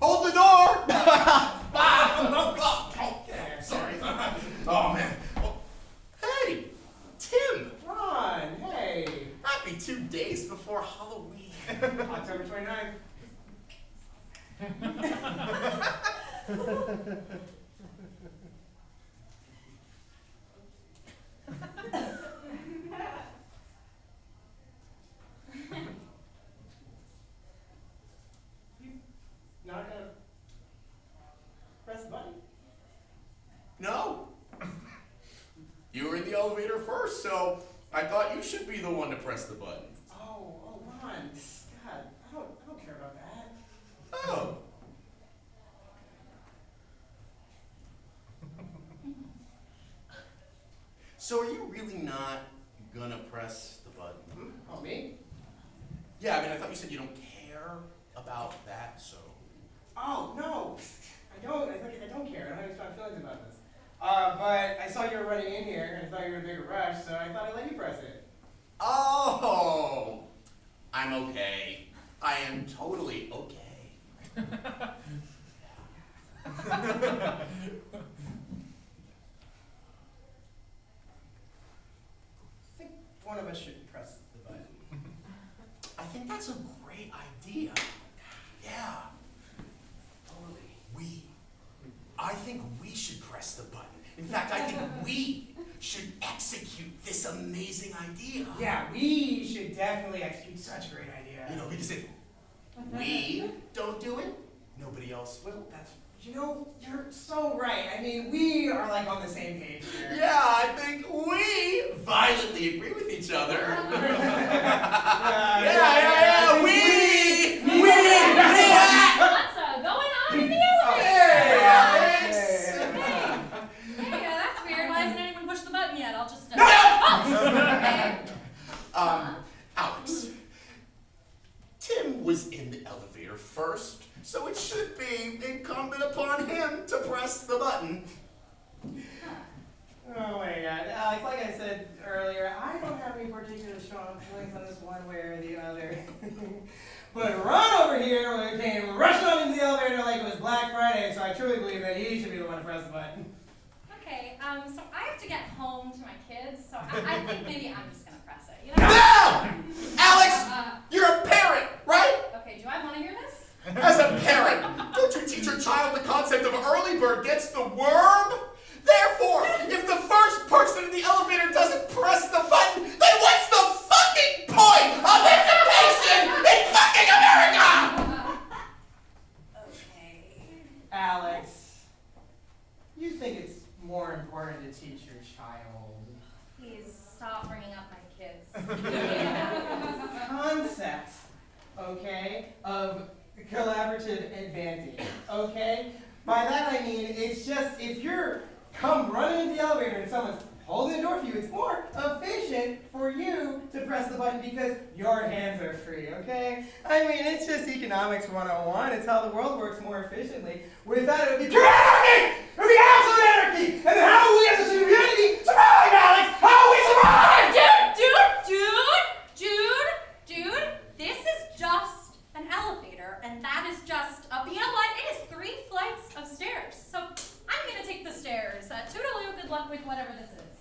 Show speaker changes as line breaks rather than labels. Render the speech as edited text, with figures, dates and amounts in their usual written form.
Hold the door! Okay, I'm sorry. Oh, man. Oh, hey, Tim.
Ron, hey.
Happy 2 days before Halloween.
October 29th. Not gonna press the button?
No. You were in the elevator first, so I thought you should be the one to press the button.
Oh, Ron. God, I don't care about that.
Oh. So are you really not gonna press the button?
Oh, me?
Yeah, I mean, I thought you said you don't care about that, so.
Oh, no. I don't care. I don't have any strong feelings about this. But I saw you were running in here, and I thought you were in a bigger rush, so I thought I'd let you press it.
Oh, I'm okay. I am totally okay.
I think one of us should press the button.
I think that's a great idea. Yeah. Totally. I think we should press the button. In fact, I think we should execute this amazing idea.
Yeah, we should definitely execute such a great idea.
You know, because if we don't do it, nobody else will.
You're so right. I mean, we are like on the same page here.
Yeah, I think we violently agree with each other. Yeah. We.
What's going on in the elevator? Hey, that's weird. Why hasn't anyone pushed the button yet? I'll just. Okay.
Alex. Tim was in the elevator first, so it should be incumbent upon him to press the button.
Oh my God, Alex, like I said earlier, I don't have any particular strong feelings on this one way or the other. But Ron over here came rushing on into the elevator like it was Black Friday, so I truly believe that he should be the one to press the button.
Okay, so I have to get home to my kids, so I think maybe I'm just gonna press it. You know?
No! Alex, you're a parent, right?
Okay, do I want to hear this?
As a parent, don't you teach your child the concept of early bird gets the worm? Therefore, if the first person in the elevator doesn't press the button, then what's the fucking point of education in fucking America?
Okay.
Alex, you think it's more important to teach your child
Please stop bringing up my kids.
concept, okay, of collaborative advantage, okay? By that I mean, it's just, if you're come running into the elevator and someone's holding the door for you, it's more efficient for you to press the button because your hands are free, okay? I mean, it's just economics 101. It's how the world works more efficiently. Without it, it would be pure anarchy! It would be absolute anarchy! And then how will we as a community survive, Alex? How will we survive?
Dude, this is just an elevator, and that is just you know what? It is 3 flights of stairs. So I'm gonna take the stairs. Toodaloo, good luck with whatever this is.